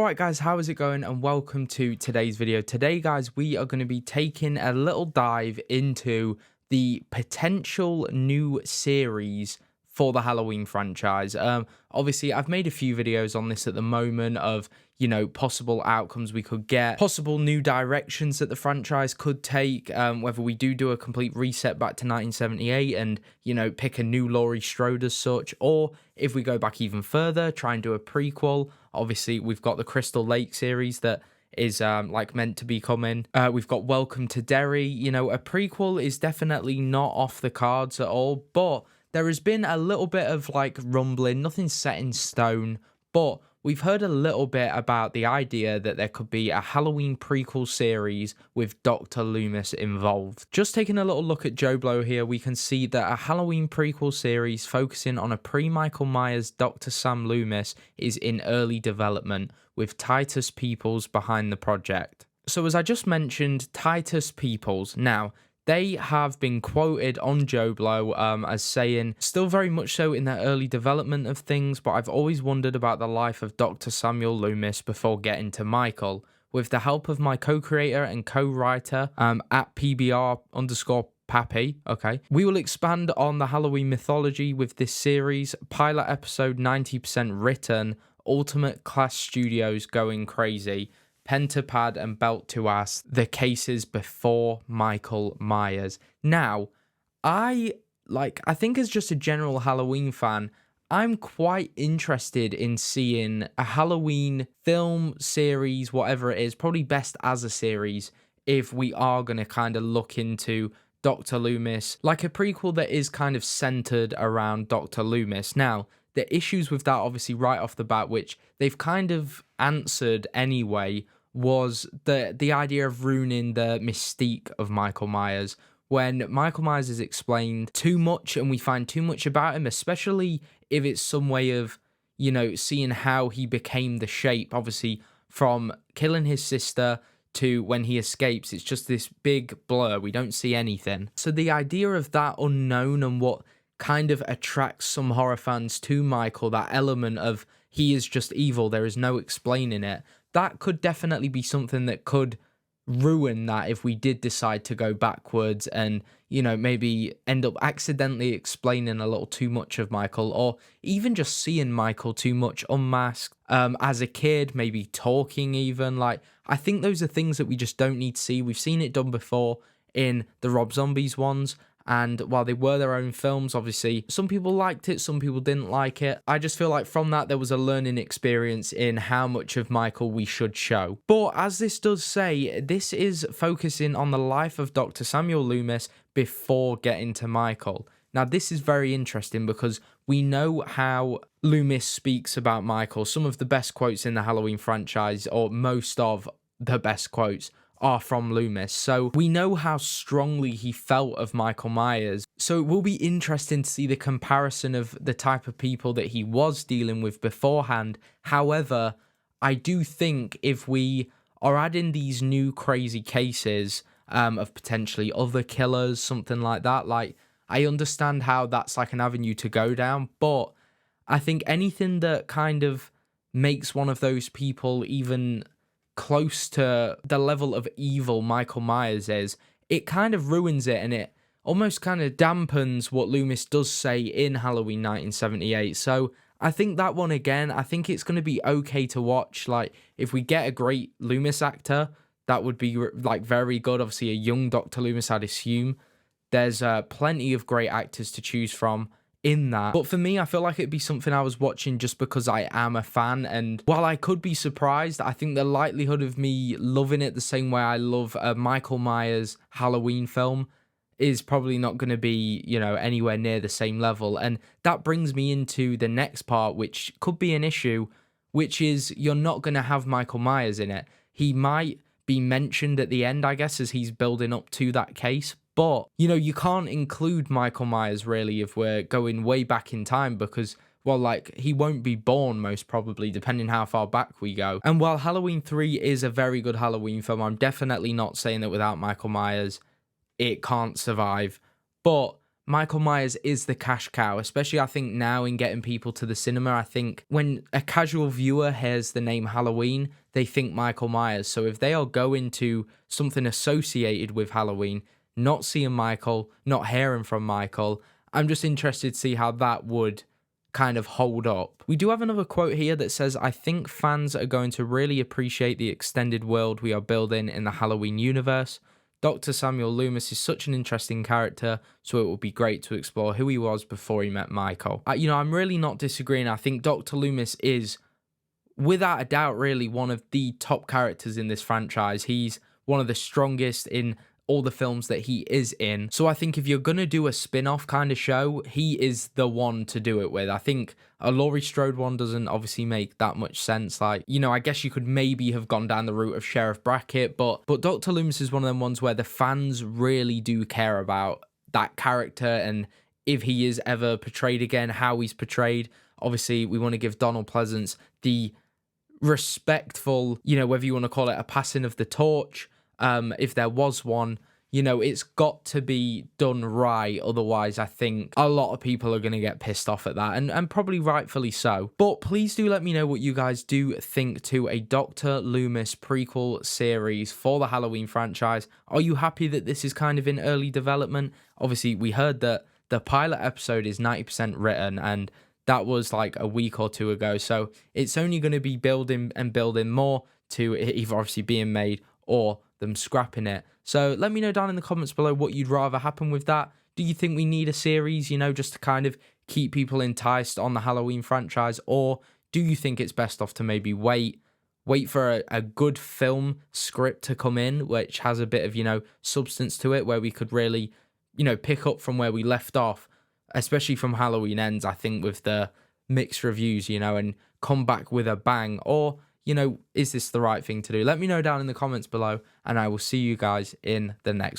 Alright guys, how is it going and welcome to today's video. Today guys, we are going to be taking a little dive into the potential new series for the Halloween franchise. Obviously I've made a few videos on this at the moment of, possible outcomes we could get, possible new directions that the franchise could take, whether we do a complete reset back to 1978 and, pick a new Laurie Strode as such, or if we go back even further, try and do a prequel. Obviously, we've got the Crystal Lake series that is meant to be coming. We've got Welcome to Derry. A prequel is definitely not off the cards at all, but there has been a little bit of rumbling, nothing set in stone, but we've heard a little bit about the idea that there could be a Halloween prequel series with Dr. Loomis involved. Just taking a little look at Joe Blow here, we can see that a Halloween prequel series focusing on a pre-Michael Myers Dr. Sam Loomis is in early development, with Titus Peoples behind the project. So as I just mentioned, Titus Peoples. Now, they have been quoted on Joe Blow as saying, still very much so in their early development of things, but I've always wondered about the life of Dr. Samuel Loomis before getting to Michael. With the help of my co-creator and co-writer at PBR_Pappy, okay, we will expand on the Halloween mythology with this series. Pilot episode 90% written, Ultimate Class Studios going crazy. Pen to pad and belt to ass, the cases before Michael Myers. Now, I think as just a general Halloween fan, I'm quite interested in seeing a Halloween film, series, whatever it is, probably best as a series, if we are going to kind of look into Dr. Loomis, like a prequel that is kind of centered around Dr. Loomis. Now, the issues with that, obviously, right off the bat, which they've kind of answered anyway, was the idea of ruining the mystique of Michael Myers. When Michael Myers is explained too much and we find too much about him, especially if it's some way of, seeing how he became the Shape, obviously, from killing his sister to when he escapes, it's just this big blur. We don't see anything. So the idea of that unknown and what kind of attracts some horror fans to Michael, that element of he is just evil, there is no explaining it, that could definitely be something that could ruin that if we did decide to go backwards and, maybe end up accidentally explaining a little too much of Michael, or even just seeing Michael too much unmasked as a kid, maybe talking even. I think those are things that we just don't need to see. We've seen it done before in the Rob Zombies ones. And while they were their own films, obviously, some people liked it, some people didn't like it. I just feel like from that, there was a learning experience in how much of Michael we should show. But as this does say, this is focusing on the life of Dr. Samuel Loomis before getting to Michael. Now, this is very interesting because we know how Loomis speaks about Michael. Some of the best quotes in the Halloween franchise, or most of the best quotes, are from Loomis. So we know how strongly he felt of Michael Myers. So it will be interesting to see the comparison of the type of people that he was dealing with beforehand. However, I do think if we are adding these new crazy cases of potentially other killers, something like that, I understand how that's an avenue to go down, but I think anything that kind of makes one of those people even close to the level of evil Michael Myers is, it kind of ruins it, and it almost kind of dampens what Loomis does say in Halloween 1978. So I think that one, again, I think it's going to be okay to watch. If we get a great Loomis actor, that would be very good. Obviously a young Dr. Loomis, I'd assume. There's plenty of great actors to choose from in that. But for me, I feel like it'd be something I was watching just because I am a fan, and while I could be surprised, I think the likelihood of me loving it the same way I love a Michael Myers Halloween film is probably not going to be, anywhere near the same level. And that brings me into the next part, which could be an issue, which is you're not going to have Michael Myers in it. He might be mentioned at the end, I guess, as he's building up to that case. But, you can't include Michael Myers, really, if we're going way back in time, because, he won't be born, most probably, depending how far back we go. And while Halloween 3 is a very good Halloween film, I'm definitely not saying that without Michael Myers, it can't survive. But Michael Myers is the cash cow, especially I think now in getting people to the cinema. I think when a casual viewer hears the name Halloween, they think Michael Myers. So if they are going to something associated with Halloween, not seeing Michael, not hearing from Michael, I'm just interested to see how that would kind of hold up. We do have another quote here that says, "I think fans are going to really appreciate the extended world we are building in the Halloween universe. Dr. Samuel Loomis is such an interesting character, so it will be great to explore who he was before he met Michael." I'm really not disagreeing. I think Dr. Loomis is, without a doubt, really one of the top characters in this franchise. He's one of the strongest in all the films that he is in. So I think if you're going to do a spin-off kind of show, he is the one to do it with. I think a Laurie Strode one doesn't obviously make that much sense. Like, I guess you could maybe have gone down the route of Sheriff Brackett, but Dr. Loomis is one of them ones where the fans really do care about that character, and if he is ever portrayed again, how he's portrayed. Obviously, we want to give Donald Pleasance the respectful, whether you want to call it a passing of the torch, if there was one, it's got to be done right. Otherwise, I think a lot of people are going to get pissed off at that, and probably rightfully so. But please do let me know what you guys do think to a Dr. Loomis prequel series for the Halloween franchise. Are you happy that this is kind of in early development? Obviously, we heard that the pilot episode is 90% written, and that was like a week or two ago. So it's only going to be building and building more to it either obviously being made or them scrapping it. So let me know down in the comments below what you'd rather happen with that. Do you think we need a series, just to kind of keep people enticed on the Halloween franchise? Or do you think it's best off to maybe wait for a good film script to come in, which has a bit of, substance to it, where we could really, pick up from where we left off, especially from Halloween Ends, I think, with the mixed reviews, and come back with a bang? Or, is this the right thing to do? Let me know down in the comments below, and I will see you guys in the next